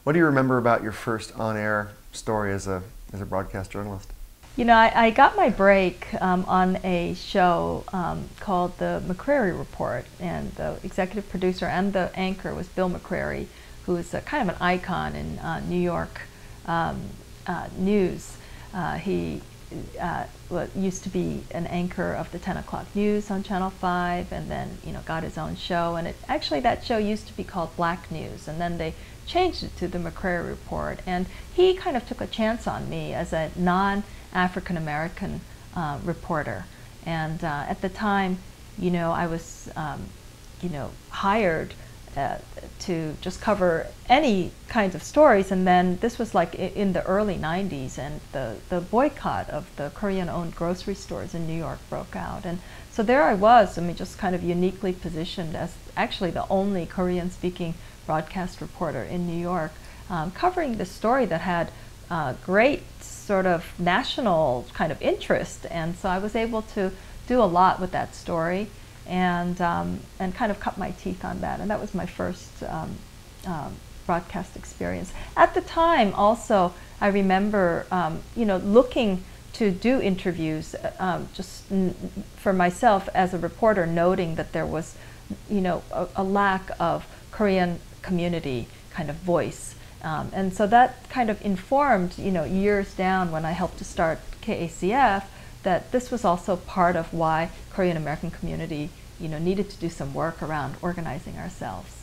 What do you remember about your first on-air story as a broadcast journalist? You know, I got my break on a show called the McCrary Report, and the executive producer and the anchor was Bill McCrary, who is a kind of an icon in New York news. He used to be an anchor of the 10 o'clock news on Channel 5, and then got his own show. And actually that show used to be called Black News, and then they changed it to the McCrary Report. And he kind of took a chance on me as a non-African American reporter. And at the time, I was hired to just cover any kinds of stories. And then this was like in the early 90s, and the boycott of the Korean-owned grocery stores in New York broke out. And so there I was, just kind of uniquely positioned as actually the only Korean-speaking broadcast reporter in New York, covering this story that had great sort of national kind of interest. And so I was able to do a lot with that story, and kind of cut my teeth on that. And that was my first broadcast experience. At the time also, I remember looking to do interviews just for myself as a reporter, noting that there was a lack of Korean community kind of voice. And so that kind of informed, years down when I helped to start KACF, that this was also part of why Korean American community, needed to do some work around organizing ourselves.